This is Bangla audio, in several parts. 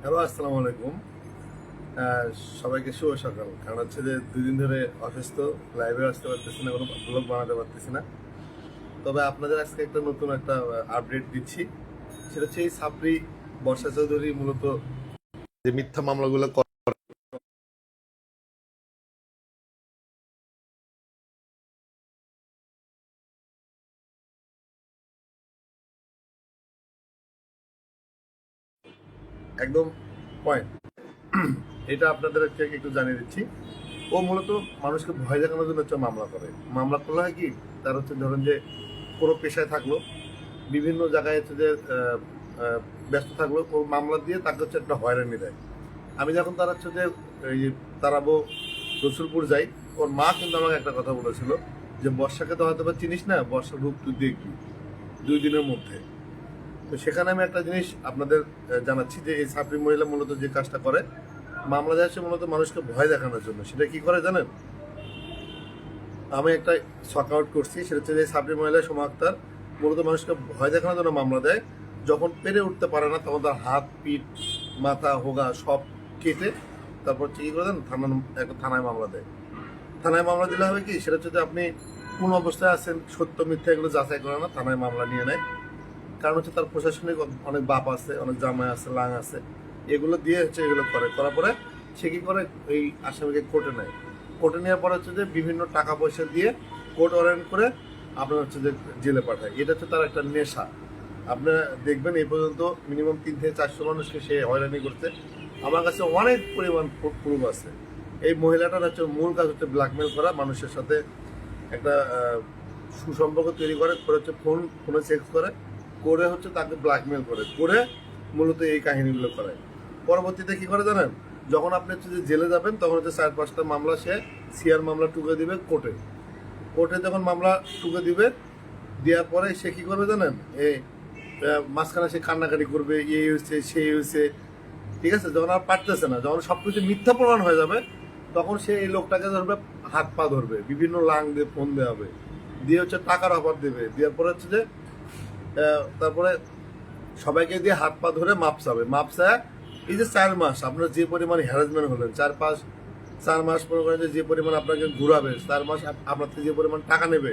হ্যালো, আসসালামু আলাইকুম। সবাইকে শুভ সকাল। কারণ হচ্ছে যে 2 দিন ধরে অসুস্থ, লাইভে আসতে পারতেছি না, কোনো ব্লগ বানাতে পারতেছি না। তবে আপনাদের আজকে একটা নতুন একটা আপডেট দিচ্ছি। সেটা হচ্ছে এই সাপড়ি বর্ষা চৌধুরী মূলত যে মিথ্যা মামলাগুলো একদম পয়েন্ট, এটা আপনাদের একটু জানিয়ে দিচ্ছি। ও মূলত মানুষকে ভয় দেখানোর জন্য হচ্ছে মামলা করে। মামলা করলে হয় কি, তার হচ্ছে ধরেন যে কোনো পেশায় থাকলো, বিভিন্ন জায়গায় হচ্ছে যে ব্যস্ত থাকলো, ও মামলা দিয়ে তাকে হচ্ছে একটা হয়রানি দেয়। আমি যখন তার হচ্ছে যে এই তারাবো রসুলপুর যাই, ওর মা কিন্তু আমাকে একটা কথা বলেছিল যে বর্ষাকে তো হয়তো বা চিনিস না, বর্ষার রূপ তুই দেখবি 2 দিনের মধ্যে। তো সেখানে আমি একটা জিনিস আপনাদের জানাচ্ছি যে এই সাপড়ি মহিলা মূলত যে কাজটা করে, মামলা দেয় সে মূলত মানুষকে ভয় দেখানোর জন্য। সেটা কি করে জানেন? আমি একটা শক আউট করছি, সেটা হচ্ছে যে সাবরি মহিলা সোমা আক্তার মূলত মানুষকে ভয় দেখানোর জন্য মামলা দেয়। যখন পেরে উঠতে পারে না তখন তার হাত, পিঠ, মাথা, হোগা সব কেটে তারপর হচ্ছে কি করে দেন, একটা থানায় মামলা দেয়। থানায় মামলা দিলে হবে কি, সেটা হচ্ছে যে আপনি কোন অবস্থায় আছেন, সত্য মিথ্যা এগুলো যাচাই করে না, থানায় মামলা নিয়ে নেয়। কারণ হচ্ছে তার প্রশাসনিক অনেক বাপ আছে, অনেক জামাই আছে, লাং আছে, এগুলো দিয়ে হচ্ছে এগুলো করার পরে সে কি করে, এই আসামিকে কোর্টে নেয়। কোর্টে নেওয়ার পরে হচ্ছে যে বিভিন্ন টাকা পয়সা দিয়ে কোর্ট ওয়ারেন্ট করে আপনার হচ্ছে যে জেলে পাঠায়। এটা হচ্ছে তার একটা নেশা। আপনারা দেখবেন এই পর্যন্ত মিনিমাম 3 থেকে 400 মানুষকে সে হয়রানি করছে। আমার কাছে অনেক পরিমাণ প্রুফ আছে। এই মহিলাটার হচ্ছে মূল কাজ হচ্ছে ব্ল্যাকমেল করা, মানুষের সাথে একটা সুসম্পর্ক তৈরি করে হচ্ছে ফোনে সেক্স করে হচ্ছে তাকে ব্ল্যাকমেল করে মূলত এই কাহিনীগুলো করায়। পরবর্তীতে কি করে জানেন? যখন আপনি হচ্ছে যে জেলে যাবেন তখন হচ্ছে 4-5টা মামলা সে সিআর মামলা টুকে দিবে কোর্টে। কোর্টে যখন মামলা টুকে দিবে, দেওয়ার পরে সে কি করবে জানেন? এই মাঝখানে সে কান্নাকাটি করবে, এই হয়েছে সেই হয়েছে, ঠিক আছে? যখন আর পারতেছে না, যখন সবকিছু মিথ্যা প্রমাণ হয়ে যাবে, তখন সে এই লোকটাকে ধরবে, হাত পা ধরবে, বিভিন্ন লাং দিয়ে ফোন দেওয়া হবে, দিয়ে হচ্ছে টাকার অফার দেবে, দেওয়ার পরে হচ্ছে যে তারপরে সবাইকে দিয়ে হাত পা ধরে মাপসায় এই যে 4 মাস আপনার যে পরিমাণ হ্যারাসমেন্ট হলেন, 4 মাস মনে করেন যে পরিমাণ আপনাকে ঘুরাবে, 4 মাস আপনার থেকে যে পরিমাণ টাকা নেবে।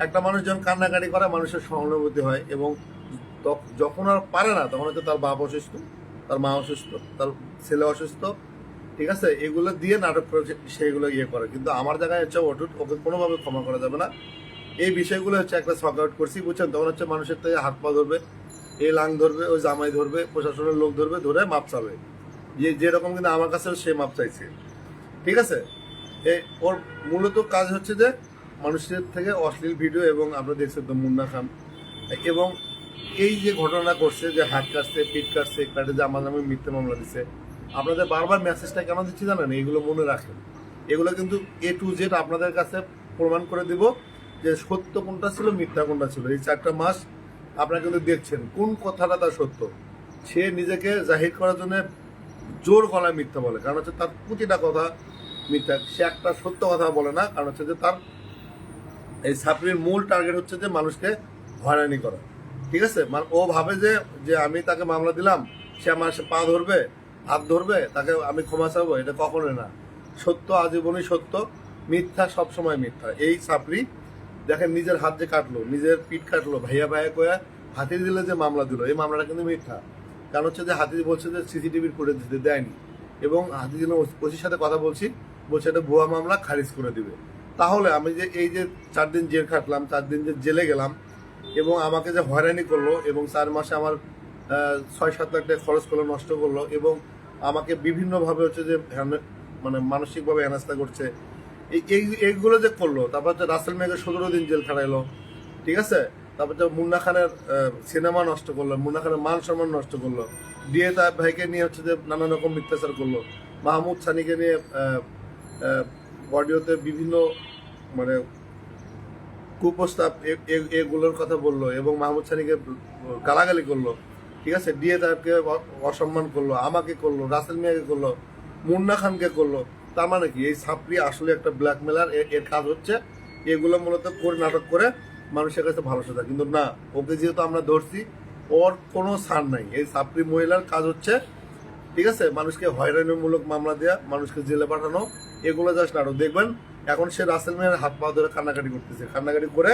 একটা মানুষ যখন কান্নাকাটি করে মানুষের সহানুভূতি হয়, এবং যখন আর পারে না তখন হচ্ছে তার বাপ অসুস্থ, তার মা অসুস্থ, তার ছেলে অসুস্থ, ঠিক আছে, এগুলো দিয়ে নাটক করে সেইগুলো করে। কিন্তু আমার জায়গায় হচ্ছে অটুট, ওকে কোনোভাবে ক্ষমা করা যাবে না। এই বিষয়গুলো হচ্ছে একটা শক আউট করছি, বুঝছেন? তখন হচ্ছে মানুষের থেকে হাত পা ধরবে, এই লাং ধরবে, ওই জামাই ধরবে, প্রশাসনের লোক ধরবে, ধরে মাপ চাবে, যেরকম কিন্তু আমার কাছেও সে মাপ চাইছে, ঠিক আছে? ওর মূলত কাজ হচ্ছে যে মানুষের থেকে অশ্লীল ভিডিও, এবং আপনারা দেখছেন তো মুন্না খান, এবং এই যে ঘটনা করছে যে হাত কাটছে, পিঠ কাটছে, কাটে যে আমার নামে মিথ্যে মামলা দিচ্ছে। আপনাদের বারবার মেসেজটা কেন দিচ্ছি জানেন? এইগুলো মনে রাখেন। এগুলো কিন্তু A to Z আপনাদের কাছে প্রমাণ করে দিব যে সত্য কোনটা ছিল, মিথ্যা কোনটা ছিল। এই 4টা মাস আপনারা কিন্তু দেখছেন কোন কথাটা তার সত্য। সে নিজেকে জাহির করার জন্য জোর গলায় মিথ্যা বলে, কারণ হচ্ছে তার প্রতিটা কথা মিথ্যা। সে একটা সত্য কথা বলে না, কারণ হচ্ছে যে তার এই সাপ্রির মূল টার্গেট হচ্ছে যে মানুষকে হয়রানি করা, ঠিক আছে? মানে ও ভাবে যে যে আমি তাকে মামলা দিলাম, সে আমার পা ধরবে, হাত ধরবে, তাকে আমি ক্ষমা চাইবো, এটা কখনোই না। সত্য আজীবনই সত্য, মিথ্যা সবসময় মিথ্যা। এই সাপ্রি দেখেন নিজের হাত যে কাটলো, নিজের পিঠ কাটলো, ভাইয়া ভাইয়া কয়া হাতি দিলে যে মামলা দিল, এই মামলাটা কিন্তু মিথ্যা। কারণ হচ্ছে যে হাতি বলছে যে সিসিটিভির ফুটেজ দিতে দেয়নি, এবং হাতি যেন ওসির সাথে কথা বলছে এটা ভুয়া মামলা, খারিজ করে দিবে। তাহলে আমি যে এই যে 4 দিন জেল খাটলাম, 4 দিন যে জেলে গেলাম, এবং আমাকে যে হয়রানি করলো, এবং 4 মাসে আমার 6-7 লাখ টাকা খরচ করলো, নষ্ট করলো, এবং আমাকে বিভিন্নভাবে হচ্ছে যে মানে মানসিকভাবে হেনস্থা করছে, এইগুলো যে করলো। তারপর হচ্ছে রাসেল মেঘের 17 দিন জেল খাটাইলো, ঠিক আছে? তারপর যে মুন্না খানের সিনেমা নষ্ট করলো, মুন্না খানের মান সম্মান নষ্ট করলো, দিয়ে তার ভাইকে নিয়ে হচ্ছে যে নানা রকম মিথ্যাচার করলো, মাহমুদ সানিকে নিয়ে অডিওতে বিভিন্ন মানে কুপ্রস্তাব এগুলোর কথা বললো, এবং মাহমুদ সানিকে গালাগালি করলো, ঠিক আছে? দিয়ে তাকে অসম্মান করলো, আমাকে করলো, রাসেল মিয়াকে করলো, মুন্না খানকে করলো। তার মানে কি, এই সাপ্রি আসলে একটা ব্ল্যাকমেলার। এর কাজ হচ্ছে এগুলো মূলত করে নাটক করে মানুষের কাছে ভালো সাজা। কিন্তু না, ওকে যেহেতু আমরা ধরছি, ওর কোনো ছাড় নাই। এই সাপ্রি মহিলার কাজ হচ্ছে ঠিক আছে, মানুষকে হয়রানিমূলক মামলা দেওয়া, মানুষকে জেলে পাঠানো, এগুলো জাস্ট নাটক। দেখবেন এখন সে রাসেল মিয়ার হাত পা ধরে কান্নাকাটি করতেছে, কান্নাকাটি করে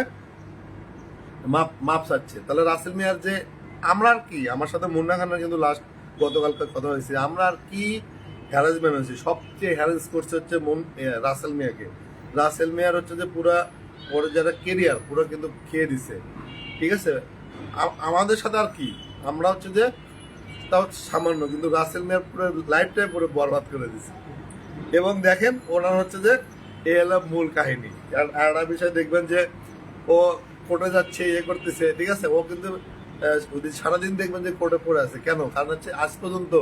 মাপ চাচ্ছে। তাহলে রাসেল মিয়ার যে আমরা আর কি, আমার সাথে মুন্না খানের কিন্তু লাস্ট গতকালকার কথা হয়েছে, আমরা আর কি হ্যারাসমেন্ট হয়েছে, সবচেয়ে হ্যারাস করছে হচ্ছে রাসেল মিয়াকে। রাসেল মিয়ার হচ্ছে যে পুরা ওর যারা কেরিয়ার পুরো কিন্তু খেয়ে দিছে, ঠিক আছে। আমাদের সাথে আর কি, আমরা হচ্ছে যে তাও সামান্য, কিন্তু রাসেল মিয়ার পুরো লাইফটাই পুরো বরবাদ করে দিছে। এবং দেখেন ওনার হচ্ছে যে এ হলো মূল কাহিনী। আর একটা বিষয় দেখবেন যে ও কোর্টে যাচ্ছে, ইয়ে করতেছে, ঠিক আছে। ও কিন্তু সারাদিন দেখবেন যে কোর্টে পড়ে আছে। কেন? কারণ হচ্ছে আজ পর্যন্ত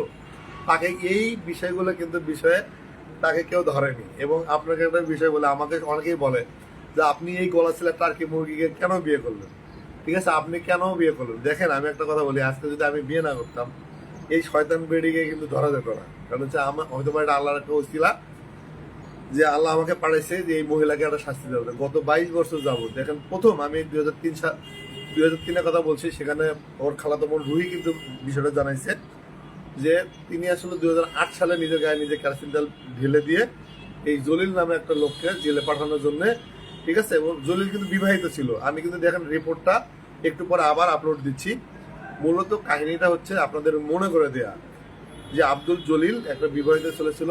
তাকে এই বিষয়গুলো কিন্তু বিষয়ে তাকে কেউ ধরেনি। এবং আপনাকে একটা বিষয় বলে, আমাকে অনেকেই বলে যে আপনি এই গলা ছেলে টার্কি মুরগিকে কেন বিয়ে করলেন, ঠিক আছে, আপনি কেন বিয়ে করলেন? দেখেন আমি একটা কথা বলি, আজকে যদি আমি বিয়ে না করতাম এই শয়তান বেডিকে কিন্তু ধরা যেত না। কারণ হচ্ছে আমার হয়তো এটা আল্লাহর একটা ওসিলা যে আল্লাহ আমাকে পাঠাইছে যে এই মহিলাকে একটা শাস্তি দেবে। গত 22 বছর যাবো দেখেন, প্রথম আমি 2003-এর কথা বলছি, সেখানে ওর খালাতো বোন রুহি কিন্তু বিষয়টা জানাইছে যে তিনি আসলে 2008 সালে নিজের গায়ে নিজে কেরোসিন তেল ঢেলে দিয়ে এই জলিল নামে একটা লোককে জেলে পাঠানোর জন্য, ঠিক আছে। এবং জলিল কিন্তু বিবাহিত ছিল। আমি কিন্তু দেখেন রিপোর্টটা একটু পরে আবার আপলোড দিচ্ছি। মূলত কাহিনীটা হচ্ছে আপনাদের মনে করে দেয়া যে আব্দুল জলিল একটা বিবাহিত ছেলে ছিল,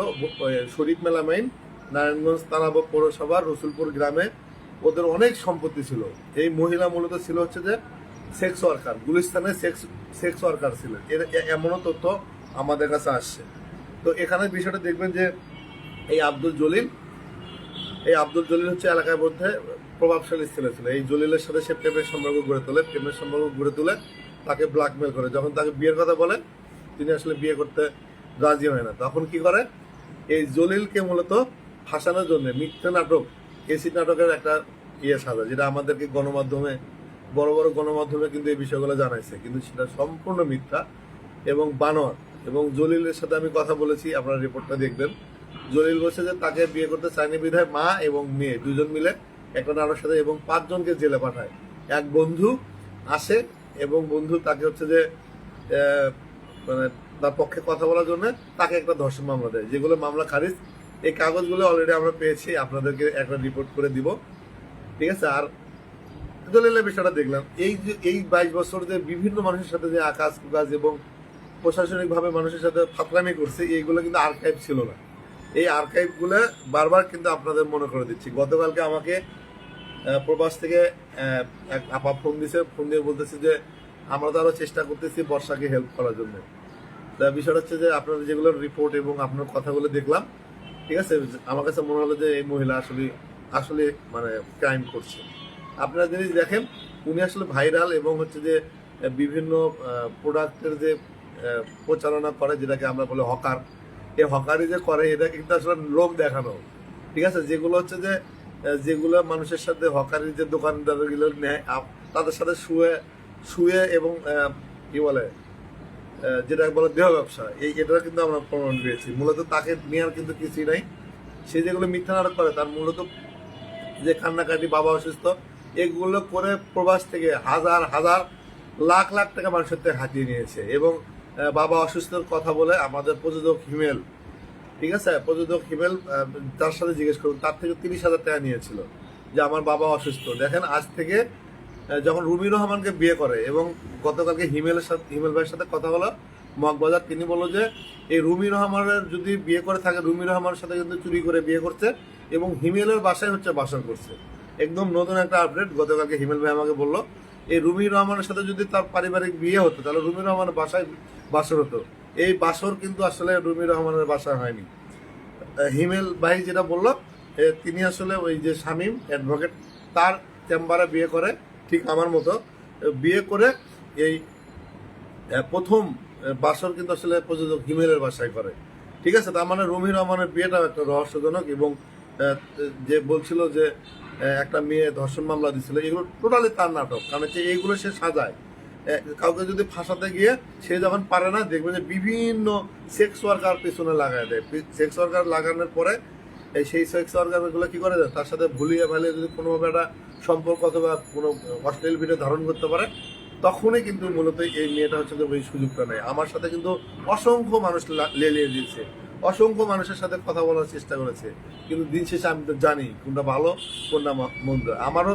শরীফ মেলামাইন, নারায়ণগঞ্জ থানা পৌরসভার রসুলপুর গ্রামে। ওদের অনেক সম্পত্তি ছিল। এই মহিলা মূলত ছিল হচ্ছে যে সেক্স ওয়ার্কার, গুলিস্তানে সেক্স ওয়ার্কার ছিলেন, এমনও তথ্য আমাদের কাছে আসছে। তো এখানে বিষয়টা দেখবেন যে এই আব্দুল জলিল হচ্ছে এলাকার মধ্যে প্রভাবশালী ছেলে ছিল। এই জলিলের সাথে সে প্রেমের সম্পর্ক গড়ে তোলে, তাকে ব্ল্যাকমেল করে। যখন তাকে বিয়ের কথা বলে তিনি আসলে বিয়ে করতে রাজি হয় না। তখন কি করে, এই জলিলকে মূলত ফাঁসানোর জন্য মিথ্যা নাটক, এসিড নাটকের একটা সাজা, যেটা আমাদেরকে গণমাধ্যমে, বড় বড় গণমাধ্যমে কিন্তু এই বিষয়গুলো জানাইছে, কিন্তু সেটা সম্পূর্ণ মিথ্যা এবং বানোয়ার। এবং জলিলের সাথে আমি কথা বলেছি, আপনারা রিপোর্টটা দেখবেন। জলিল বলছে যে তাকে বিয়ে করতে চায়নি বিধায় মা এবং মেয়ে দুজন মিলে একটা নানার সাথে এবং 5 জনকে জেলে পাঠায়। এক বন্ধু আসে এবং বন্ধু তাকে হচ্ছে যে মানে তার পক্ষে কথা বলার জন্য তাকে একটা ধর্ষণ মামলা দেয়, যেগুলো মামলা খারিজ। এই কাগজগুলো অলরেডি আমরা পেয়েছি, আপনাদেরকে একটা রিপোর্ট করে দিব, ঠিক আছে। আর দলিলের বিষয়টা দেখলাম, এই যে এই 22 বছর যে বিভিন্ন মানুষের সাথে যে আকাশ কুকাজ এবং প্রশাসনিকভাবে মানুষের সাথে ফাতলামি করছে, এইগুলো কিন্তু আর্কাইভ ছিল না। এই আর্কাইভগুলো বারবার কিন্তু আপনাদের মনে করে দিচ্ছি। গতকালকে আমাকে প্রবাস থেকে এক আপা ফোন দিয়ে বলতেছে যে আমরা তো আরো চেষ্টা করতেছি বর্ষাকে হেল্প করার জন্য। বিষয়টা হচ্ছে যে আপনার যেগুলো রিপোর্ট এবং আপনার কথাগুলো দেখলাম, ঠিক আছে, আমার কাছে মনে হলো যে এই মহিলা আসলে মানে ক্রাইম করছে। আপনারা জিনিস দেখেন, উনি আসলে ভাইরাল এবং হচ্ছে যে বিভিন্ন প্রোডাক্টের যে প্রচারণা করে, যেটাকে আমরা বলি হকার, এই হকারি যে করে এটা কিন্তু আসলে লোক দেখানো, ঠিক আছে। যেগুলো হচ্ছে যে যেগুলো মানুষের সাথে হকারির যে দোকানদারগুলো নেয় তাদের সাথে শুয়ে এবং কি বলে যেটা বলে দেহ ব্যবসা, এটা কিন্তু আমরা প্রমাণ পেয়েছি। মূলত তাকে নেওয়ার কিন্তু কিছুই নাই। সে যেগুলো মিথ্যা নাটক করে তার মূলত যে কান্নাকাটি, বাবা অসুস্থ, এগুলো করে প্রবাস থেকে হাজার হাজার লাখ লাখ টাকা মানুষের থেকে হাতিয়ে নিয়েছে। এবং বাবা অসুস্থর কথা বলে আমাদের প্রযোজক হিমেল, ঠিক আছে, প্রযোজক হিমেল তার সাথে জিজ্ঞেস করুন, তার থেকে 30,000 টাকা নিয়েছিল যে আমার বাবা অসুস্থ। দেখেন আজ থেকে যখন রুমি রহমানকে বিয়ে করে এবং গতকালকে হিমেল ভাইয়ের সাথে কথা হলো মগবাজার, তিনি বলল যে এই রুমি রহমানের যদি বিয়ে করে থাকে, রুমি রহমানের সাথে কিন্তু চুরি করে বিয়ে করছে এবং হিমেলের বাসায় হচ্ছে বাসর করছে। একদম নতুন একটা আপডেট গতকালকে হিমেল ভাই আমাকে বললো, এই রুমি রহমানের সাথে যদি তার পারিবারিক বিয়ে হতো তাহলে রুমি রহমানের বাসায় বাসর হতো। এই বাসর কিন্তু আসলে রুমি রহমানের বাসায় হয়নি। হিমেল ভাই যেটা বললো, তিনি আসলে ওই যে শামীম অ্যাডভোকেট তার চেম্বারে বিয়ে করে, ঠিক আমার মতো বিয়ে করে এই প্রথম বাসর কিন্তু আসলে প্রযোজক হিমেলের বাসায় করে, ঠিক আছে। তার মানে রুমি রহমানের বিয়েটাও একটা রহস্যজনক। এবং যে বলছিল যে একটা মেয়ে ধর্ষণ মামলা দিছিল, এগুলো টোটালি তার নাটক। কারণ হচ্ছে এইগুলো সে সাজায়। কাউকে যদি ফাঁসাতে গিয়ে সে যখন পারে না, দেখবেন যে বিভিন্ন সেক্স ওয়ার্কার পিছনে লাগায় দেয়। সেক্স ওয়ার্কার লাগানোর পরে সেই সেক্স ওয়ার্কারগুলো কি করে দেয়, তার সাথে ভুলিয়ে ভালিয়ে যদি কোনোভাবে একটা সম্পর্ক অথবা কোনো অশ্লীল ভিডিও ধারণ করতে পারে, তখনই কিন্তু মূলত এই মেয়েটা হচ্ছে যে ওই সুযোগটা নেয়। আমার সাথে কিন্তু অসংখ্য মানুষ লেলিয়ে দিয়েছে, অসংখ্য মানুষের সাথে কথা বলার চেষ্টা করেছে, কিন্তু দিন শেষে আমি তো জানি কোনটা ভালো কোনটা মন্দ। আমারও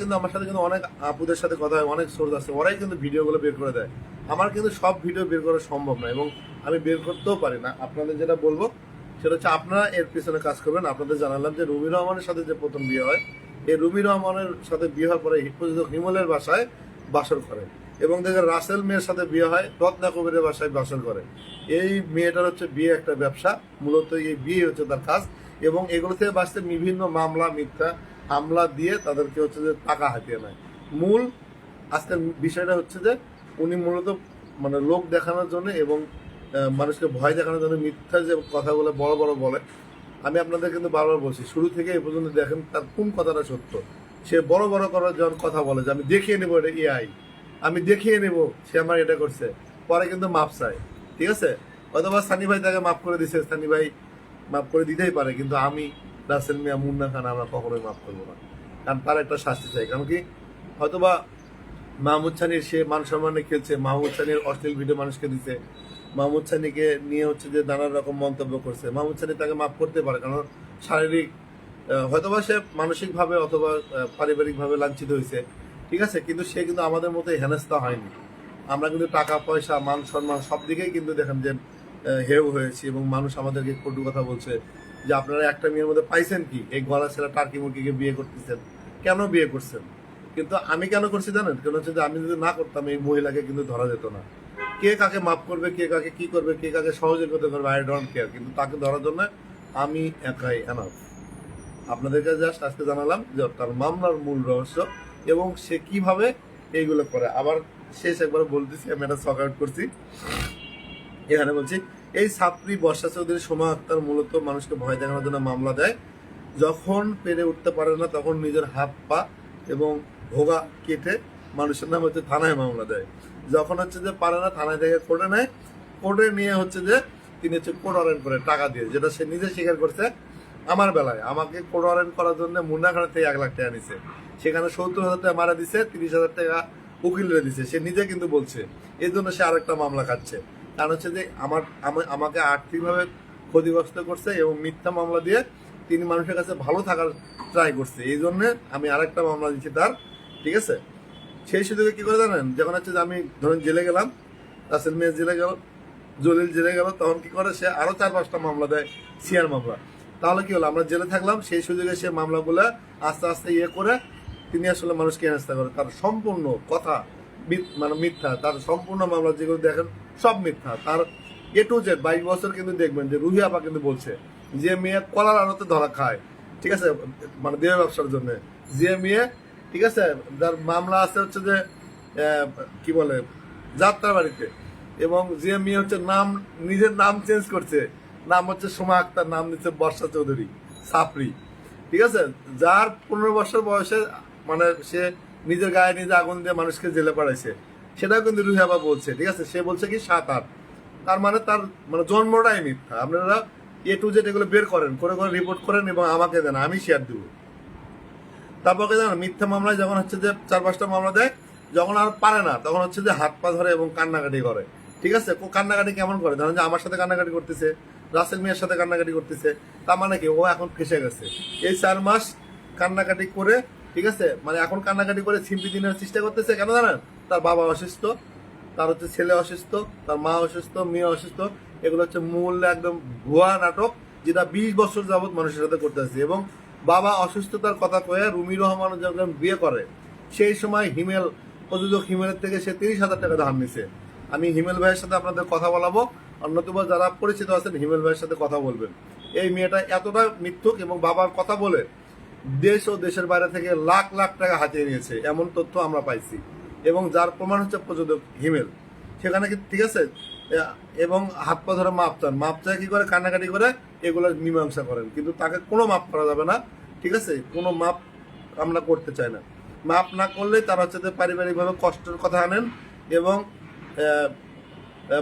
কিন্তু আমার সাথে কিন্তু অনেক আপুদের সাথে কথা হয়, অনেক সোর্স আছে, ওরাই কিন্তু ভিডিওগুলো বের করে দেয়। আমার কিন্তু সব ভিডিও বের করা সম্ভব না এবং আমি বের করতেও পারি না। আপনাদের যেটা বলবো সেটা হচ্ছে আপনারা এর পিছনে কাজ করবেন। আপনাদের জানালাম যে রুমি রহমানের সাথে যে প্রথম বিয়ে হয়, এই রুমি রহমানের সাথে বিয়ে হওয়ার পরে হিমলের বাসায় বাসর করে এবং দেখে রাসেল মেয়ের সাথে বিয়ে হয়, রত্না কবিরের বাসায় বাসর করে। এই মেয়েটার হচ্ছে বিয়ে একটা ব্যবসা, মূলত এই বিয়ে হচ্ছে তার কাজ এবং এগুলো থেকে বাঁচতে বিভিন্ন মামলা মিথ্যা হামলা দিয়ে তাদেরকে হচ্ছে যে টাকা হাতিয়ে নেয়। মূল আজকের বিষয়টা হচ্ছে যে উনি মূলত মানে লোক দেখানোর জন্য এবং মানুষকে ভয় দেখানোর জন্য মিথ্যা যে কথাগুলো বড় বড় বলে। আমি আপনাদের কিন্তু বারবার বলছি, শুরু থেকে এই পর্যন্ত দেখেন তার কোন কথাটা সত্য। সে বড় বড় করার যখন কথা বলে যে আমি দেখিয়ে নেবো এটা এআই, আমি দেখিয়ে নেব সে আমার এটা করছে, পরে কিন্তু মাপ চায়। ঠিক আছে, অথবা সানি ভাই তাকে মাফ করে দিছে, সানি ভাই মাফ করে দিতেই পারে, কিন্তু আমি রাসেল মিয়া মুন্না খান আমরা কখনোই মাফ করবো না, কারণ তার একটা শাস্তি চাই। কারণ কি হয়তোবা মাহমুদ সানির সে মান সম্মানে খেলছে, মাহমুদ সানির অশ্লীল ভিডিও মানুষকে দিচ্ছে, মাহমুদ সানিকে নিয়ে হচ্ছে যে নানা রকম মন্তব্য করছে, মাহমুদ সানি তাকে মাফ করতে পারে কারণ শারীরিক হয়তোবা সে মানসিকভাবে অথবা পারিবারিকভাবে লাঞ্ছিত হয়েছে। ঠিক আছে, কিন্তু সে কিন্তু আমাদের মতো হেনস্থা হয়নি। আমরা কিন্তু টাকা পয়সা মান সম্মান সব দিকেই কিন্তু দেখেন যে হেউ হয়েছি এবং মানুষ আমাদেরকে কটু কথা বলছে যে আপনারা একটা মেয়ের মধ্যে পাইছেন কি, এই গলা ছেলে টার্কি মুরগিকে বিয়ে করতেছেন, কেন বিয়ে করছেন? কিন্তু আমি কেন করছি জানেন? কেন হচ্ছে যে আমি যদি না করতাম এই মহিলাকে কিন্তু ধরা যেত না। কে কাকে মাফ করবে, কে কাকে কি করবে, কে কাকে সহযোগিতা করবে, আই ডোন্ট কেয়ার, কিন্তু তাকে ধরার জন্য আমি একাই এনাফ। আপনাদেরকে জাস্ট আজকে জানালাম যে তার মামলার মূল রহস্য এবং সে কিভাবে এইগুলো করে। আবার শেষ একবার বলতেছি, আমি এটা শক আউট করছি, এখানে বলছি এই ছাত্রী বর্ষা চৌধুরী সোমা আক্তার মূলত মানুষকে ভয় দেখানোর জন্য মামলা দেয়। যখন পেরে উঠতে পারে না তখন নিজের হাত পা এবং ভোগা কেটে মানুষের নাম হচ্ছে থানায় মামলা দেয়। যখন হচ্ছে যে পারে না থানায় থেকে কোর্টে নেয়, কোর্টে নিয়ে হচ্ছে যে তিনি হচ্ছে কোর্ট অরেন্ট করে টাকা দিয়ে, যেটা সে নিজে স্বীকার করছে। আমার বেলায় আমাকে কোর্ট অরেন্ট করার জন্য মুন্নাখানের থেকে 1 লাখ টাকা নিছে, সেখানে 70,000 টাকা মারা দিছে, 30,000 টাকা উকিলরে দিছে, সে নিজে কিন্তু বলছে। এই জন্য সে আরেকটা মামলা খাচ্ছে, কারণ হচ্ছে যে আমাকে আর্থিকভাবে ক্ষতিগ্রস্ত করছে এবং মিথ্যা মামলা দিয়ে তিনি মানুষের কাছে ভালো থাকার ট্রাই করছে, এই জন্য আমি আরেকটা মামলা দিচ্ছি তার। ঠিক আছে, সেই সুযোগে কি করে জানেন, যখন হচ্ছে যে আমি ধরেন জেলে গেলাম, রাসেল মিয়া জেলে গেল, জলিল জেলে গেল, তখন কি করে সে আরো 4-5টা মামলা দেয়, সিআর মামলা। তাহলে কি হলো, আমরা জেলে থাকলাম, সেই সুযোগে সে মামলাগুলো আস্তে আস্তে ইয়ে করে তিনি আসলে মানুষকে হেনস্থা করে। তার সম্পূর্ণ কথা মানে মিথ্যা, তার সম্পূর্ণ মামলা যেগুলো দেখেন সব মিথ্যা। তার A to Z 22 বছর কিন্তু দেখবেন যে রুহি আপা কিন্তু বলছে যে মেয়ে কলার আড়তে ধরা খায়, ঠিক আছে, মানে দেহ ব্যবসার জন্য, যে মেয়ে ঠিক আছে যার মামলা আছে হচ্ছে যে কি বলে যাত্রা বাড়িতে, এবং যে মেয়ে হচ্ছে নাম নিজের নাম চেঞ্জ করছে, নাম হচ্ছে সোমা আক্তার, নাম দিচ্ছে বর্ষা চৌধুরী সাপরি। ঠিক আছে, যার 15 বছর বয়সে মানে সে নিজের গায়ে নিজে আগুন দিয়ে মানুষকে জেলে পাঠাইছে, সেটাও কিন্তু রুহি আপা বলছে। ঠিক আছে, সে বলছে কি 7-8, তার মানে তার মানে জন্মটাই মিথ্যা। আপনারা A to Z এগুলো বের করেন, করে করে রিপোর্ট করেন এবং আমাকে দেন, আমি শেয়ার দিব। তারপরে জানেন মিথ্যা মামলায় যখন হচ্ছে যে 4-5টা মামলা দেয়, যখন আর পারে না তখন হচ্ছে যে হাত পা ধরে এবং কান্নাকাটি করে। ঠিক আছে, কান্নাকাটি কেমন করে, ধরেন যে আমার সাথে কান্নাকাটি করতেছে, রাসেল মিয়ার সাথে কান্নাকাটি করতেছে, তার মানে কি ও এখন ফেসে গেছে। এই 4 মাস কান্নাকাটি করে, ঠিক আছে, মানে এখন কান্নাকাটি করে সিম্পিতি নেওয়ার চেষ্টা করতেছে। কেন জানেন, তার বাবা অসুস্থ, তার হচ্ছে ছেলে অসুস্থ, তার মা অসুস্থ, মেয়ে অসুস্থ। এগুলো হচ্ছে মূল একদম ভুয়া নাটক, যেটা 20 বছর যাবৎ মানুষের সাথে করতে আসছে। এবং বাবা অসুস্থতার কথা কয়ে রুমি রহমান যখন বিয়ে করে, সেই সময় হিমেল প্রযোজক হিমেলের থেকে সে 30,000 টাকা ধার নিছে। আমি হিমেল ভাইয়ের সাথে আপনাদের কথা বলাবো, অন্যতম যারা পরিচিত আছেন হিমেল ভাইয়ের সাথে কথা বলবেন। এই মেয়েটা এতটা মিথ্যুক এবং বাবার কথা বলে দেশ ও দেশের বাইরে থেকে লাখ লাখ টাকা হাতিয়ে নিয়েছে, এমন তথ্য আমরা পাইছি। এবং যার প্রমাণ হচ্ছে প্রযোজক হিমেল, সেখানে কি ঠিক আছে, এবং হাত পা ধরে মাপ চায় কি করে, কান্নাকাটি করে এগুলো মীমাংসা করেন, কিন্তু তাকে কোনো মাপ করা যাবে না। ঠিক আছে, কোনো মাপ আমরা করতে চাই না। মাপ না করলে তারা হচ্ছে যে পারিবারিকভাবে কষ্টের কথা আনেন এবং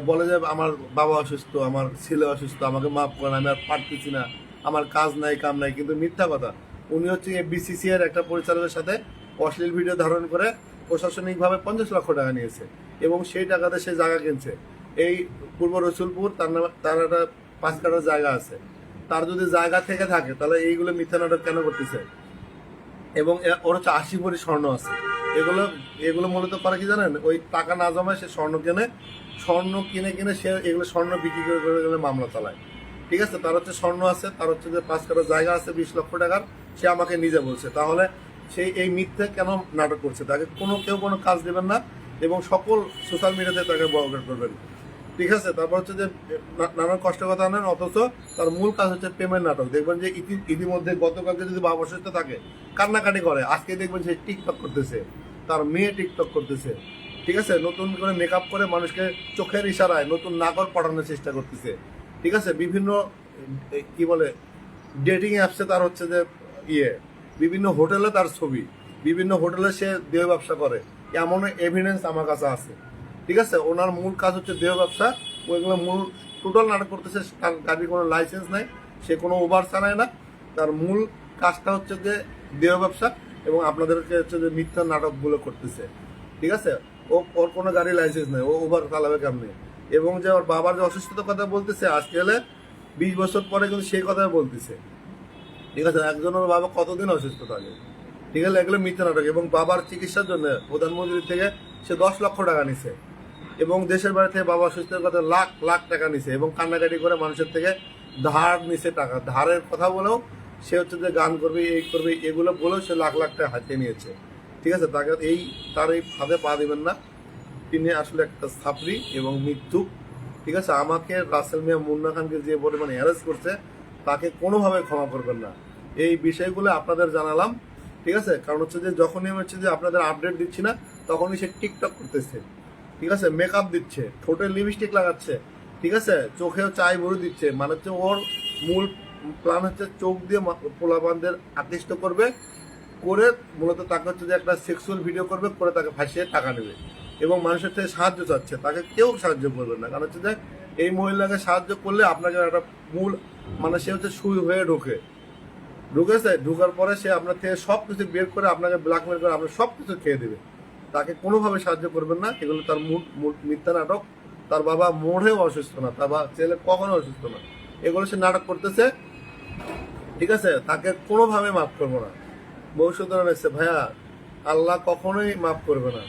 বলে যে আমার বাবা অসুস্থ, আমার ছেলে অসুস্থ, আমাকে মাফ করেন, আমি আর পারতেছি না, আমার কাজ নাই কাম নাই। কিন্তু মিথ্যা কথা, উনি হচ্ছে BCCI এর একটা পরিচালকের সাথে অশ্লীল ভিডিও ধারণ করে প্রশাসনিকভাবে 50 লক্ষ টাকা নিয়েছে এবং সেই টাকাতে সে জায়গা কিনছে। এই পূর্ব রসুলপুর তার একটা 5 কাঠা জায়গা আছে। তার যদি জায়গা থেকে থাকে তাহলে এইগুলো মিথ্যা নাটক কেন করতেছে? এবং ওর হচ্ছে 80 ভরি স্বর্ণ আছে। এগুলো এগুলো মূলত করে কি জানেন, ওই টাকা না জমায় সে স্বর্ণ কিনে সে এগুলো স্বর্ণ বিক্রি করে গেলে মামলা চালায়। ঠিক আছে, তার হচ্ছে স্বর্ণ আছে, তার হচ্ছে যে 5 কাঠা জায়গা আছে 20 লক্ষ টাকার, সে আমাকে নিজে বলছে। তাহলে সেই এই মিথ্যে কেন নাটক করছে? তাকে কেউ কোনো কাজ দেবেন না এবং সকল সোশ্যাল মিডিয়াতে তাকে বয়কট করবেন। ঠিক আছে, তারপর হচ্ছে যে নানান কষ্ট কথা আনেন, অথচ তার মূল কাজ হচ্ছে প্রেমের নাটক। দেখবেন যে ইতিমধ্যে গতকালকে যদি বাবা অসুস্থ থাকে কান্নাকাটি করে, আজকে দেখবেন সে টিকটক করতেছে, তার মেয়ে টিকটক করতেছে। ঠিক আছে, নতুন করে মেকআপ করে মানুষকে চোখের ইশারায় নতুন নাগর পড়ানোর চেষ্টা করতেছে। ঠিক আছে, বিভিন্ন কি বলে ডেটিং অ্যাপসে তার হচ্ছে যে বিভিন্ন হোটেলে তার ছবি, বিভিন্ন হোটেলে সে দেহ ব্যবসা করে, এমন এভিডেন্স আমার কাছে আছে। ঠিক আছে, ওনার মূল কাজ হচ্ছে দেহ ব্যবসা। ওইগুলো মূল টোটাল নাটক করতেছে। তার গাড়ির কোনো লাইসেন্স নাই, সে কোনো ওভার চালায় না। তার মূল কাজটা হচ্ছে যে দেহ ব্যবসা এবং আপনাদেরকে হচ্ছে যে মিথ্যা নাটকগুলো করতেছে। ঠিক আছে, ওর কোনো গাড়ি লাইসেন্স নেই, ও ওভার চালাবে কেমনি? এবং যে ওর বাবার যে অসুস্থতার কথা বলতেছে, আজকে হলে 20 বছর পরে কিন্তু সেই কথাই বলতেছে। ঠিক আছে, একজনের বাবা কতদিন অসুস্থ থাকে? ঠিক আছে, এগুলো মিথ্যা নাটক। এবং বাবার চিকিৎসার জন্য প্রধানমন্ত্রীর থেকে সে 10 লক্ষ টাকা নিছে এবং দেশের বাড়ি থেকে বাবা অসুস্থের কথা লাখ লাখ টাকা নিছে এবং কান্নাকাটি করে মানুষের থেকে ধার নিছে টাকা। ধারের কথা বলেও সে হচ্ছে যে গান করবে, এই করবে, এগুলো বলেও সে লাখ লাখ টাকা হাতিয়ে নিয়েছে। ঠিক আছে, তার এই ফাঁদে পা দিবেন না। তিনি আসলে একটা ছাপরি এবং মৃত্যু। ঠিক আছে, আমাকে রাসেল মিয়া মুন্না খানকে যে পরিমাণে হ্যারাস করছে তাকে কোনোভাবে ক্ষমা করবেন না। এই বিষয়গুলো আপনাদের জানালাম। ঠিক আছে, কারণ হচ্ছে যে যখনই হচ্ছে যে আপনাদের আপডেট দিচ্ছি না তখনই সে টিকটক করতেছে। ঠিক আছে, মেকআপ দিচ্ছে, ঠোঁটে লিপস্টিক লাগাচ্ছে, ঠিক আছে, চোখেও চাই ভরে দিচ্ছে। মানে হচ্ছে ওর মূল প্ল্যান হচ্ছে চোখ দিয়ে পোলাপানদের আকৃষ্ট করবে, করে মূলত তাকে হচ্ছে যে একটা সেক্সুয়াল ভিডিও করবে, করে তাকে ফাঁসিয়ে টাকা নেবে এবং মানুষের থেকে সাহায্য চাচ্ছে। তাকে কেউ সাহায্য করবে না, কারণ হচ্ছে যে এই মহিলাকে সাহায্য করলে আপনাকে একটা মূল মানে সে হচ্ছে সুই হয়ে ঢুকেছে, ঢুকার পরে সে আপনার থেকে সব কিছু বের করে আপনাকে ব্ল্যাকমেল করে আপনার সব কিছু খেয়ে দেবে। তাকে কোনোভাবে সাহায্য করবেন না, এগুলো তার মিথ্যা নাটক। তার বাবা মোড়েও অসুস্থ না, তার ছেলে কখনো অসুস্থ না, এগুলো সে নাটক করতেছে। ঠিক আছে, তাকে কোনোভাবে মাফ করবো না। ভবিষ্যৎ এসছে ভাইয়া, আল্লাহ কখনোই মাফ করবে না।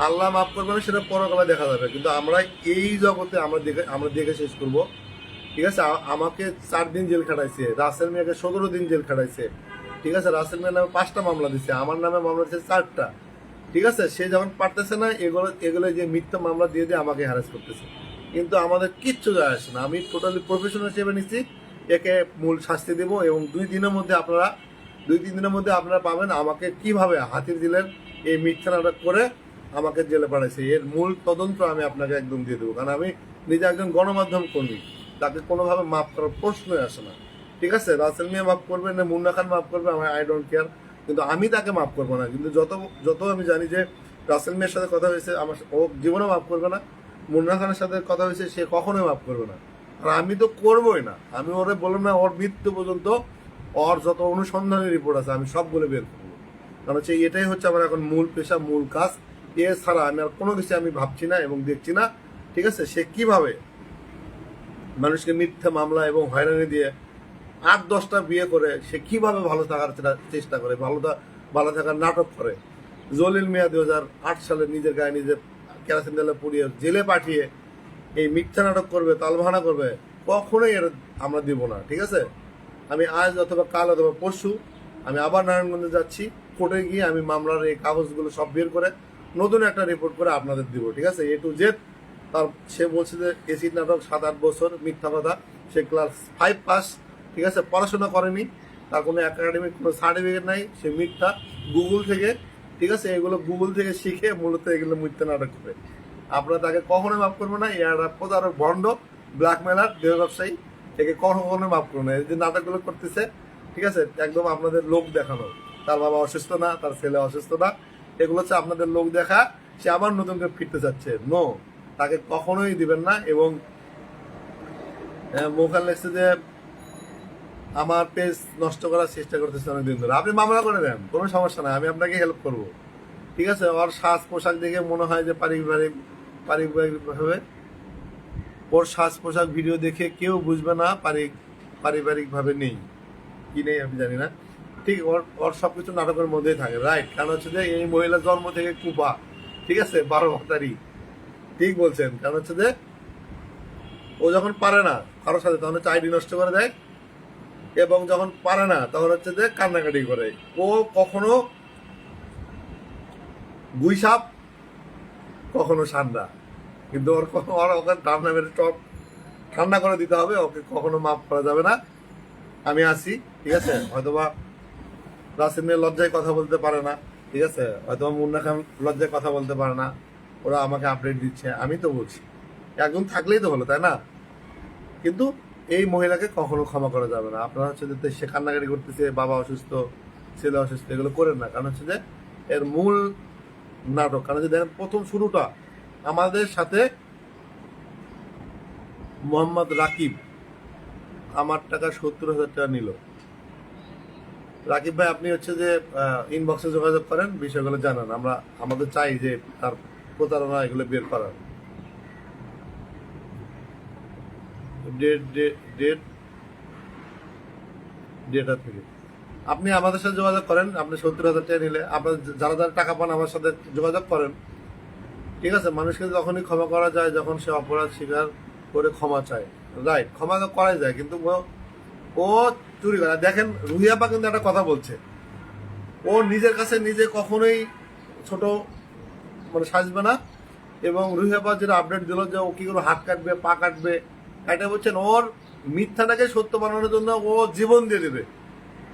আল্লাহ মাফ করবে না সেটা পরকালে দেখা যাবে, কিন্তু আমরা এই জগতে আমরা দেখে শেষ করব। ঠিক আছে, আমাকে 4 দিন জেল খাটাইছে, রাসেল মিয়াকে 17 দিন জেল খাটাইছে। ঠিক আছে, রাসেল মিয়ার নামে 5টা মামলা দিচ্ছে, আমার নামে মামলা দিচ্ছে 4টা। ঠিক আছে, সে যখন পারতেছে না, এগুলো যে মিথ্যা মামলা দিয়ে আমাকে হ্যারাস করতেছে, কিন্তু আমাদের কিচ্ছু যায় আসে না। আমি টোটালি প্রফেশনাল হিসেবে নিচ্ছি, একে মূল শাস্তি দেব এবং 2-3 দিনের মধ্যে আপনারা পাবেন আমাকে কিভাবে হাতির দিলেন এই মিথ্যা নাটক করে আমাকে জেলে পাঠাইছে। এর মূল তদন্ত আমি আপনাকে একদম দিয়ে দেবো, কারণ আমি নিজে একজন গণমাধ্যম কর্মী, তাকে কোনোভাবে মাফ করার প্রশ্নই আসে না। ঠিক আছে, রাসেল মিয়া মাফ করবে না মুন্না খান মাফ করবে, আমার আই ডোন্ট কেয়ার, কিন্তু আমি তাকে মাফ করবো না। কিন্তু যত আমি জানি যে রাসেল মিয়ার সাথে কথা হয়েছে, আমার ও জীবনেও মাফ করবে না। মুন্না খানের সাথে কথা হয়েছে, সে কখনোই মাফ করবে না। আর আমি তো করবোই না। আমি ওরে বললাম না, ওর মৃত্যু পর্যন্ত ওর যত অনুসন্ধানের রিপোর্ট আছে আমি সবগুলো বের করবো, কারণ হচ্ছে এটাই হচ্ছে আমার এখন মূল পেশা, মূল কাজ। এছাড়া আমি আর কোনো কিছু আমি ভাবছি না এবং দেখছি না। ঠিক আছে, সে কিভাবে মানুষকে মিথ্যা মামলা এবং হয়রানি দিয়ে 8-10টা বিয়ে করে সে কিভাবে ভালো থাকার চেষ্টা করে, ভালো থাকার নাটক করে। জলিল মিয়া 2008 সালে নিজের গায়ে নিজে কেরাসিন তেলে পুড়িয়ে জেলে পাঠিয়ে এই মিথ্যা নাটক করবে, তালবাহানা করবে, কখনোই এটা আমরা দিব না। ঠিক আছে, আমি আজ অথবা কাল অথবা পরশু আমি আবার নারায়ণগঞ্জে যাচ্ছি, কোর্টে গিয়ে আমি মামলার এই কাগজগুলো সব বের করে নতুন একটা রিপোর্ট করে আপনাদের দিব। ঠিক আছে, A to Z। সে বলছে যে এসিড নাটক 7-8 বছর, মিথ্যা কথা। সে ক্লাস 5 পাস, ঠিক আছে, পড়াশোনা করেনি, তার কোনো একাডেমিক কোনো সার্টিফিকেট নাই, সে মিথ্যা গুগল থেকে, ঠিক আছে, এগুলো গুগল থেকে শিখে মূলত এগুলো মিথ্যা নাটক করে। আপনারা তাকে কখনোই মাফ করবো না। এরা প্রতারক, ভণ্ড, ব্ল্যাকমেলার, দেহ ব্যবসায়ী, একে কখনোই মাফ করবো না। এই যে নাটকগুলো করতেছে, ঠিক আছে, একদম আপনাদের লোক দেখানো। তার বাবা অসুস্থ না, তার ছেলে অসুস্থ না, এগুলো হচ্ছে আপনাদের লোক দেখা। সে আবার নতুন করে ফিরতে চাচ্ছে, নো, তাকে কখনোই দিবেন না। এবং মোখান লেগছে যে আমার পেজ নষ্ট করার চেষ্টা করতেছে অনেকদিন ধরে, আপনি মামলা করে দেন, কোনো সমস্যা নাই, আমি আপনাকে হেল্প করবো। ঠিক আছে, ওর সাজ পোশাক দেখে মনে হয় যে পারিবারিকভাবে, ওর সাজ পোশাক ভিডিও দেখে কেউ বুঝবে না পারিবারিকভাবে নেই কি নেই আমি জানি না। ঠিক, ওর ওর সবকিছু নাটকের মধ্যেই থাকে, রাইট। কারণ হচ্ছে যে এই মহিলা জন্ম থেকে কুপা, ঠিক আছে, 12 ভাতারি, ঠিক বলছেন। কারণ হচ্ছে যে ও যখন পারে না কারোর সাথে তখন হচ্ছে আইডি নষ্ট করে দেয়, এবং যখন পারে না তখন হচ্ছে যে কান্নাকাটি করে। ও কখনো গুইসাপ, কখনো ঠান্ডা, কিন্তু ওকে ঠান্ডা মেরে টপ ঠান্ডা করে দিতে হবে, ওকে কখনো মাফ করা যাবে না। আমি আছি, ঠিক আছে। হয়তোবা রাসেল মিয়া লজ্জায় কথা বলতে পারে না, ঠিক আছে, হয়তোবা মুন্না খান লজ্জায় কথা বলতে পারে না, ওরা আমাকে আপডেট দিচ্ছে, আমি তো বলছি একজন থাকলেই তো হলো, তাই না? কিন্তু এই মহিলাকে কখনো ক্ষমা করা যাবে না। আপনারা হচ্ছে যে সে কান্নাকাটি করতেছে, বাবা অসুস্থ, ছেলে অসুস্থ, এগুলো করেন না। কারণ হচ্ছে যে এর মূল নাটক, কারণ হচ্ছে দেখেন প্রথম শুরুটা আমাদের সাথে মোহাম্মদ রাকিব আমার টাকা 70,000 টাকা নিল। রাকিব ভাই, আপনি হচ্ছে যে ইনবক্সে যোগাযোগ করেন, বিষয়গুলো জানান। আমরা আমাদের চাই যে তার প্রতারণা এগুলো বের করার। ডেটা থেকে আপনি আমাদের সাথে যোগাযোগ করেন। আপনি 70,000 টাকা নিলে আপনার যারা যারা টাকা পান আমার সাথে যোগাযোগ করেন, ঠিক আছে। মানুষকে যখনই ক্ষমা করা যায়, যখন সে অপরাধ স্বীকার করে ক্ষমা চায়, রাইট, ক্ষমা তো করাই যায়, কিন্তু ও চুরি করে। দেখেন রুহিয়াপা কিন্তু একটা কথা বলছে, ও নিজের কাছে নিজে কখনোই ছোট মানে সাজবে না। এবং রুহিয়াপা যেটা আপডেট দিল যে ও কি করে হাত কাটবে, পা কাটবে, এটা বলছেন ওর মিথ্যাটাকে সত্য বানানোর জন্য ও জীবন দিয়ে দেবে,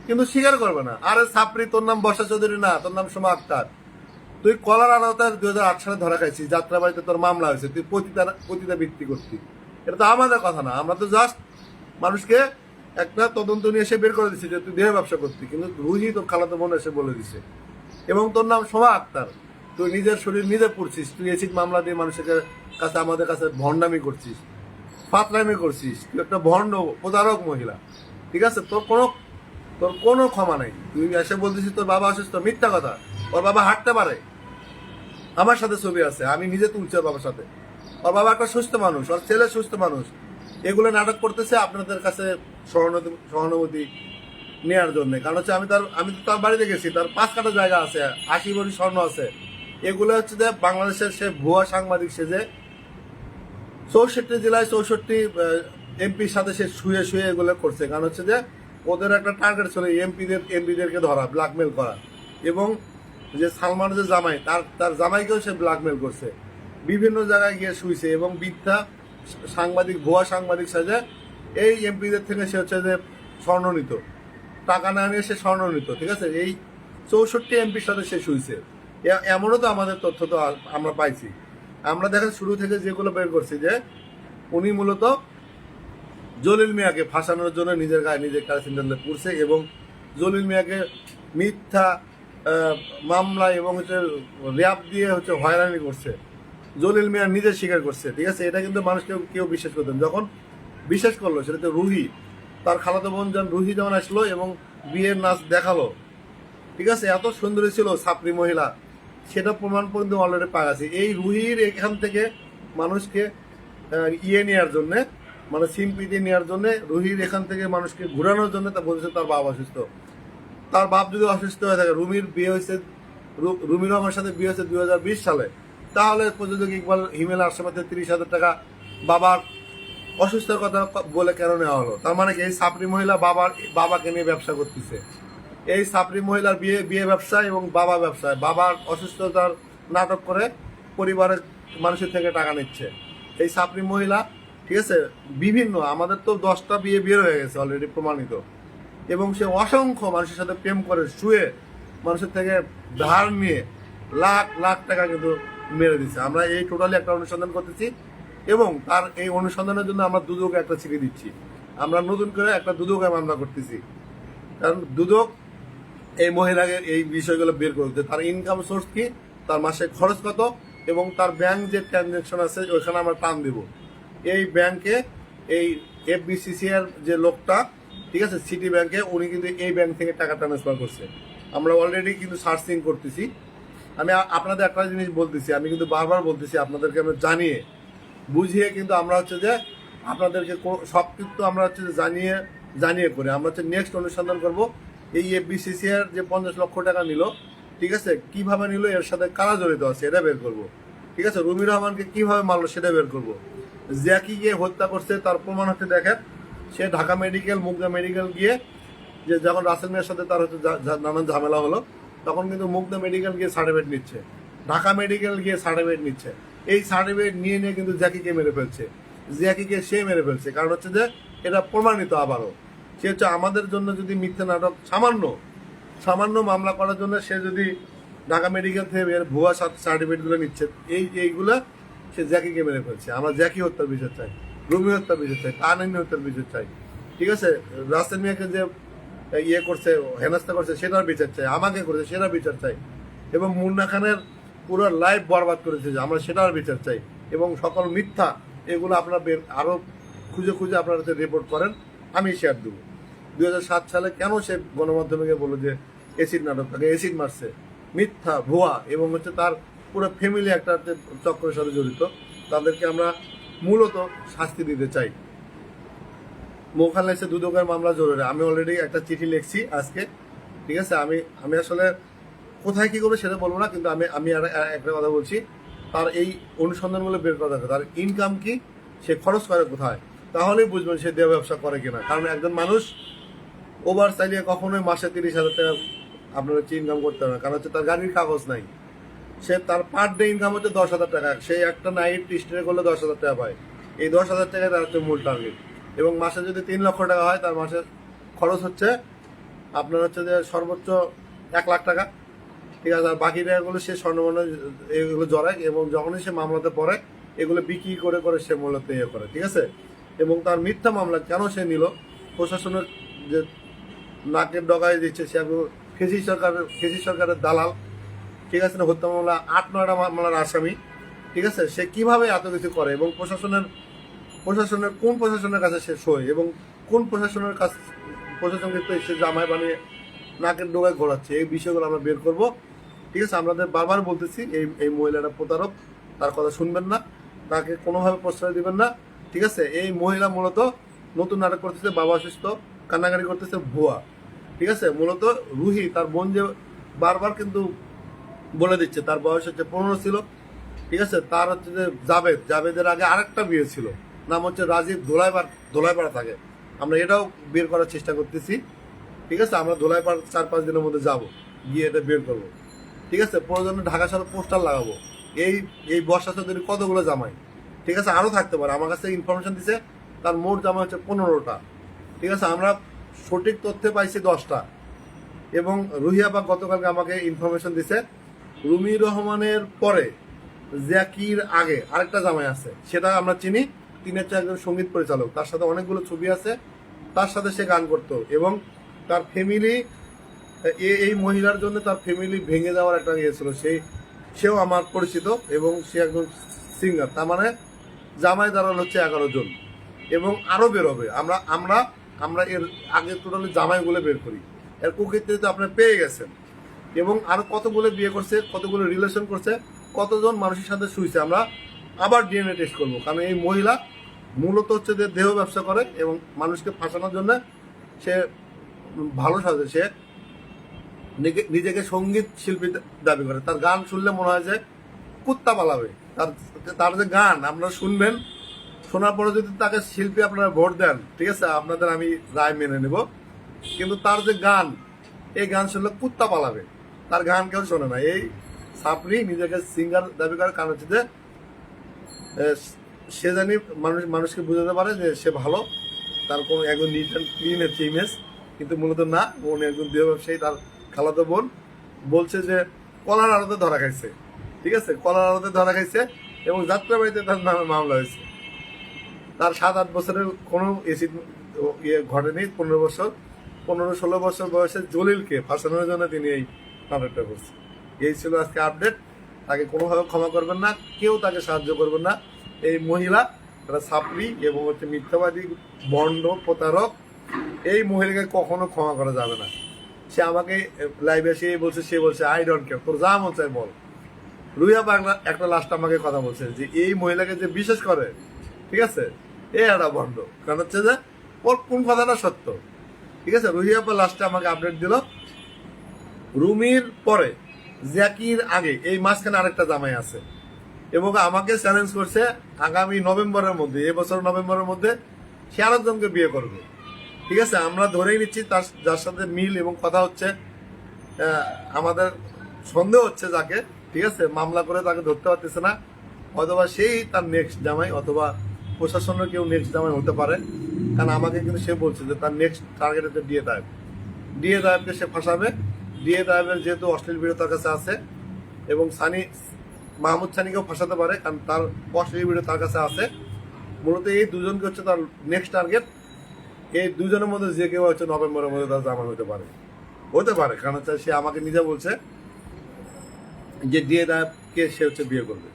কিন্তু স্বীকার করবে না। আরে সাপরি, তোর নাম বর্ষা চৌধুরী না, তোর নাম সোমা আক্তার। তুই কলার আনাতার 2008 সালে ধরা খাইছিস, যাত্রাবাড়িতে তোর মামলা হয়েছে, তুই পতিতা বৃত্তি করতি। এটা তো আমাদের কথা না, আমরা তো জাস্ট মানুষকে একটা তদন্ত নিয়ে এসে বের করে দিচ্ছি যে তুই দেহ ব্যবসা করতি, কিন্তু রুহি তোর খালাতো বোন এসে বলে দিছে। এবং তোর নাম সোমা আক্তার, তুই নিজের শরীর নিজে পড়ছিস, তুই এসিড মামলা দিয়ে মানুষের কাছে আমাদের কাছে ভণ্ডামি করছিস, ফাতরামি করছিস, তুই একটা ভণ্ড প্রতারক মহিলা, ঠিক আছে। তোর কোনো ক্ষমা নাই। তুই এসে বলতেছিস তোর বাবা অসুস্থ, মিথ্যা কথা। ওর বাবা হাঁটতে পারে, আমার সাথে ছবি আছে, আমি নিজে তুলছি ওর বাবার সাথে। ওর বাবা একটা সুস্থ মানুষ, ওর ছেলে সুস্থ মানুষ। এগুলো নাটক করতেছে আপনাদের কাছে সহানুভূতি নেওয়ার জন্য। কারণ হচ্ছে আমি তো তার বাড়িতে গেছি, তার 5 কাঠা জায়গা আছে, 80 ভরি স্বর্ণ আছে। এগুলো হচ্ছে যে বাংলাদেশের সে ভুয়া সাংবাদিক সেজে 64 জেলায় 64 এমপির সাথে সে শুয়ে শুয়ে এগুলো করছে। কারণ হচ্ছে যে ওদের একটা টার্গেট ছিল এমপিদেরকে ধরা, ব্ল্যাকমেল করা। এবং যে সালমানের যে জামাই, তার জামাইকেও সে ব্ল্যাকমেল করছে, বিভিন্ন জায়গায় গিয়ে শুইছে, এবং মিথ্যা সাংবাদিক, ভুয়া সাংবাদিক সাজে এই এমপিদের থেকে সে হচ্ছে যে স্বর্ণ নিত, টাকা না নিয়ে সে স্বর্ণ নিত, ঠিক আছে। এই 64 এমপির সাথে সে শুইছে। এমনও তো আমাদের তথ্য তো আমরা পাইছি। আমরা দেখেন শুরু থেকে যেগুলো বের করছি যে উনি মূলত জলিল মিয়াকে ফাঁসানোর জন্য নিজের গায়ে নিজের কেরোসিন তেল পুড়ছে, এবং জলিল মিয়াকে মিথ্যা মামলা এবং হচ্ছে র্যাব দিয়ে হচ্ছে হয়রানি করছে। জলিল মিয়া নিজে স্বীকার করছে, ঠিক আছে। এটা কিন্তু মানুষকে কেউ বিশ্বাস করতেন, যখন বিশ্বাস করলো সেটা তো রুহি, তার খালাতো বোন রুহি যখন আসলো এবং বিয়ের নাচ দেখালো, ঠিক আছে, এত সুন্দরী ছিল ছাত্রী মহিলা, সেটা প্রমাণ পর্যন্ত অলরেডি পাওয়া গেছে। এই রুহির এখান থেকে মানুষকে নেওয়ার জন্যে, মানে সিম্পিতি নেওয়ার জন্য, রুহির এখান থেকে মানুষকে ঘুরানোর জন্য তা বলছে তার বাবা অসুস্থ। তার বাপ যদি অসুস্থ হয়ে থাকে, রুমির বিয়ে হয়েছে, রুমির আমার সাথে বিয়ে হয়েছে 2020 সালে, তাহলে প্রযোজক ইকবাল হিমেল আশরাফাতে 30,000 টাকা বাবার অসুস্থতার কথা বলে কেন নেওয়া হলো? তার মানে কি এই সাপরি মহিলা বাবাকে নিয়ে ব্যবসা করতেছে। এই সাপরি মহিলার বিয়ে ব্যবসায় এবং বাবা ব্যবসায়, বাবার অসুস্থতার নাটক করে পরিবারের মানুষের থেকে টাকা নিচ্ছে এই সাপরি মহিলা, ঠিক আছে। বিভিন্ন আমাদের তো 10টা বিয়ে বের হয়ে গেছে অলরেডি প্রমাণিত, এবং সে অসংখ্য মানুষের সাথে প্রেম করে শুয়ে মানুষের থেকে ধার নিয়ে লাখ লাখ টাকা কিন্তু মেরে দিচ্ছে। আমরা এই টোটালি একটা অনুসন্ধান করতেছি, এবং তার এই অনুসন্ধানের জন্য আমরা দুদকে একটা চিঠি দিচ্ছি। আমরা নতুন করে একটা দুদকে মামলা করতেছি, কারণ দুদক এই মহিলাকে এই বিষয়গুলো বের করতে, তার ইনকাম সোর্স কি, তার মাসে খরচ কত, এবং তার ব্যাংক যে ট্রানজ্যাকশন আছে ওইখানে আমরা টান দেব। এই ব্যাংকে এই FBCCR যে লোকটা, ঠিক আছে, সিটি ব্যাংকে, উনি কিন্তু এই ব্যাংক থেকে টাকা ট্রান্সফার করছে। আমরা অলরেডি কিন্তু সার্চিং করতেছি, আমি আপনাদের একটা জিনিস বলতেছি, আমি কিন্তু বারবার বলতেছি আপনাদেরকে, আমি জানিয়ে বুঝিয়ে কিন্তু আমরা হচ্ছে যে আপনাদেরকে সব কিন্তু আমরা হচ্ছে যে জানিয়ে করি। আমরা হচ্ছে নেক্সট অনুসন্ধান করব এই এফবিসিসিআর যে 50 লক্ষ টাকা নিল, ঠিক আছে, কিভাবে নিল, এর সাথে কারা জড়িত আছে এটা বের করব। ঠিক আছে, রুমি রহমানকে কিভাবে মারলো সেটা বের করব। জ্যাকিকে হত্যা করছে তার প্রমাণ হচ্ছে দেখেন, সে ঢাকা মেডিকেল, মুগদা মেডিকেল গিয়ে, যে যখন রাসেল মিয়ার সাথে তার হচ্ছে নানান ঝামেলা হলো, তখন কিন্তু মুগদা মেডিকেল গিয়ে সার্টিফিকেট নিচ্ছে, ঢাকা মেডিকেল গিয়ে সার্টিফিকেট নিচ্ছে। এই সার্টিফিকেট নিয়ে নিয়ে কিন্তু জ্যাকিকে মেরে ফেলছে, জ্যাকিকে সে মেরে ফেলছে। কারণ হচ্ছে যে এটা প্রমাণিত আবারও, সে হচ্ছে আমাদের জন্য যদি মিথ্যে নাটক সামান্য মামলা করার জন্য সে যদি ঢাকা মেডিকেল থেকে ভুয়া সার্টিফিকেটগুলো নিচ্ছে, এইগুলা সে জ্যাকিকে মেরে ফেলছে। আমরা জ্যাকি হত্যার বিচার চাই, রুমি হত্যার বিচার চাই, তানিনী হত্যার বিচার চাই। ঠিক আছে, রাসেল মিয়াকে যে করছে, হেনস্থা করছে, সেটার বিচার চাই। আমাকে করেছে সেটার বিচার চাই। এবং মুন্না খানের পুরো লাইফ বরবাদ করেছে, যে আমরা সেটার বিচার চাই। এবং সকল মিথ্যা এগুলো আপনারা আরো খুঁজে খুঁজে আপনারা রিপোর্ট করেন, আমি শেয়ার দেবো। 2007 সালে কেন সে গণমাধ্যমে বললো যে এসিড নাটক, তাকে এসিড মারছে, মিথ্যা, ভুয়া, এবং হচ্ছে তার পুরো ফ্যামিলি একটা চক্রের সাথে জড়িত। তাদেরকে আমরা মূলত শাস্তি দিতে চাই। মোখান লাগছে দুদকের মামলা জরুরি। আমি অলরেডি একটা চিঠি লিখছি আজকে। ঠিক আছে, আমি আসলে কোথায় কি করবো সেটা বলবো না, কিন্তু আমি আর একটা কথা বলছি, তার এই অনুসন্ধানগুলো বের করা দরকার। তার ইনকাম কি, সে খরচ করে কোথায়, তাহলেই বুঝবেন সে দেহ ব্যবসা করে কিনা। কারণ একজন মানুষ ওভার চালিয়ে কখনোই মাসে 30,000 টাকা আপনার হচ্ছে ইনকাম করতে হবে না, কারণ হচ্ছে তার গাড়ির কাগজ নাই। সে তার পার ডে ইনকাম হচ্ছে 10,000 টাকা। সে একটা নাইট স্টে করলে 10,000 টাকা পায়। এই 10,000 টাকায় তার হচ্ছে মূল টার্গেট। এবং মাসে যদি 3 লক্ষ টাকা হয়, তার মাসে খরচ হচ্ছে আপনার হচ্ছে যে সর্বোচ্চ 1 লাখ টাকা। ঠিক আছে, আর বাকি টাকাগুলো সে স্বর্ণবর্ণ এগুলো জড়ায়, এবং যখনই সে মামলাতে পড়ে এগুলো বিক্রি করে করে সে মূলত করে। ঠিক আছে, এবং তার মিথ্যা মামলা কেন সে নিল, প্রশাসনের যে নাকের ডগায় দিচ্ছে, সে ফেসি সরকারের দালাল। ঠিক আছে, না হত্যা মামলা 8-9টা মামলার আসামি। ঠিক আছে, সে কিভাবে এত কিছু করে, এবং প্রশাসনের কোন প্রশাসনের কাছে সে সই, এবং কোন প্রশাসনকে সে জামাই বানিয়ে নাকের ডোগায় ঘোরাচ্ছে, এই বিষয়গুলো আমরা বের করব। ঠিক আছে, আমাদের বারবার বলতেছি, এই মহিলাটা প্রতারক, তার কথা শুনবেন না, তাকে কোনোভাবে প্রশ্রয় দিবেন না। ঠিক আছে, এই মহিলা মূলত নতুন নাটক করতেছে, বাবা অসুস্থ, কান্নাকাটি করতেছে, ভুয়া। ঠিক আছে, মূলত রুহি তার বোন যে বারবার কিন্তু বলে দিচ্ছে তার বয়স হচ্ছে 15 ছিল। ঠিক আছে, তার হচ্ছে যে জাভেদের আগে আরেকটা বিয়ে ছিল, নাম হচ্ছে রাজীব, ধোলাইপাড়া থাকে। আমরা এটাও বের করার চেষ্টা করতেছি। ঠিক আছে, আমরা ধোলাইপাড়া 4-5 দিনের মধ্যে যাব, গিয়ে এটা বের করবো। ঠিক আছে, প্রয়োজনে ঢাকা শহরে পোস্টার লাগাবো, এই বর্ষা চৌধুরী কতগুলো জামাই। ঠিক আছে, আরো থাকতে পারে। আমার কাছে ইনফরমেশন দিছে তার মোট জামাই হচ্ছে 15টা। ঠিক আছে, আমরা সঠিক তথ্যে পাইছি 10টা। এবং রুহিয়া বা গতকালকে আমাকে ইনফরমেশন দিছে রুমি রহমানের পরে জ্যাকির আগে আরেকটা জামাই আছে, সেটা আমরা চিনি। তিনি হচ্ছে একজন সঙ্গীত পরিচালক, তার সাথে অনেকগুলো ছবি আছে, তার সাথে সে গান করতো। এবং তার ফ্যামিলি, এই মহিলার জন্য তার ফ্যামিলি ভেঙে যাওয়ার একটা ইয়ে ছিল। সেও আমার পরিচিত, এবং সে একজন সিঙ্গার। তার মানে জামাই দাঁড়ানো হচ্ছে 11 জন, এবং আরো বেরোবে। আমরা এর আগে টোটালি জামাইগুলো বের করি, এর কুকীর্তি তো আপনি পেয়ে গেছেন। এবং আরো কতগুলো বিয়ে করছে, কতগুলো রিলেশন করছে, কতজন মানুষের সাথে শুয়েছে, আমরা আবার ডিএনএ টেস্ট করবো। কারণ এই মহিলা মূলত হচ্ছে যে দেহ ব্যবসা করে, এবং মানুষকে ফাঁসানোর জন্য সে ভালো সাজে। সে নিজেকে সঙ্গীত শিল্পী দাবি করে। তার গান শুনলে মনে হয় যে কুত্তা পালাবে। তার যে গান আপনারা শুনবেন, শোনার পরে যদি তাকে শিল্পী আপনারা ভোট দেন, ঠিক আছে, আপনাদের আমি রায় মেনে নেব। কিন্তু তার যে গান, এই গান শুনলে কুত্তা পালাবে। তার গান কেউ শোনে না। এই সাপড়ি নিজেকে সিঙ্গার দাবি করে, কারণ হচ্ছে যে সে জানি মানুষকে বুঝাতে পারে যে সে ভালো, তার কোনো একজন নিট অ্যান্ড ক্লিন হচ্ছে ইমেজ, কিন্তু মূলত না, বোন একজন দেহ ব্যবসায়ী। তার খালাতো বোন বলছে যে কলার আড়তে ধরা খাইছে। ঠিক আছে, কলার আড়তে ধরা খাইছে, এবং যাত্রাবাড়িতে তার নামে মামলা হয়েছে। তার 7-8 বছরের কোনো এসিড ঘটেনি। 15-16 বছর বয়সে জলিলকে ফাঁসানোর জন্য তিনি এই নাটকটা করছেন। এই ছিল আজকে আপডেট। তাকে কোনোভাবে ক্ষমা করবেন না, কেউ তাকে সাহায্য করবেন না। এই মহিলা তারা ছাপড়ি এবং হচ্ছে মিথ্যাবাদী, ভণ্ড, প্রতারক। এই মহিলাকে কখনো ক্ষমা করা যাবে না। সে আমাকে লাইভে এসে বলছে, সে বলছে আই ডোন্ট কেয়ার, তোর যা মন চাই বল। রুইয়া বাংলা একটা লাস্ট আমাকে কথা বলছে যে এই মহিলাকে যে বিশেষ করে, ঠিক আছে, এই একটা বন্ধ, কারণ হচ্ছে যে ওর কোন কথাটা সত্য, ঠিক আছে। রুহিয়া লাস্টে আমাকে আপডেট দিল রুমির পরে জ্যাকির আগে এই মাঝখানে আরেকটা জামাই আছে, এবং আমাকে চ্যালেঞ্জ করছে আগামী নভেম্বরের মধ্যে, এবছর নভেম্বরের মধ্যে সে আরেকজনকে বিয়ে করবে, ঠিক আছে। আমরা ধরেই নিচ্ছি তার যার সাথে মিল এবং কথা হচ্ছে, আমাদের সন্দেহ হচ্ছে যাকে, ঠিক আছে, মামলা করে তাকে ধরতে পারতেছে না, অথবা সেই তার নেক্সট জামাই, অথবা প্রশাসনের কেউ নেক্সট জামাই হতে পারে। কারণ আমাকে কিন্তু সে বলছে যে তার নেক্সট টার্গেট হচ্ছে ডিএ তায়েবকে সে ফাঁসাবে। ডিএ তায়েবের যেহেতু অশ্লীল ভিডিও তার কাছে আছে, এবং মাহমুদ সানিকেও ফাঁসাতে পারে, কারণ তার অশ্লীল ভিডিও তার কাছে আছে। মূলত এই দুজনকে হচ্ছে তার নেক্সট টার্গেট। এই দুজনের মধ্যে যে কেউ হচ্ছে নভেম্বরের মধ্যে তার জামাই হতে পারে, কারণ হচ্ছে সে আমাকে নিজে বলছে যে ডিএ তায়েবকে সে হচ্ছে বিয়ে করবে।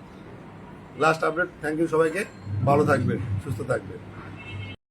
Last update. থ্যাংক ইউ সবাইকে, ভালো থাকবেন, সুস্থ থাকবেন।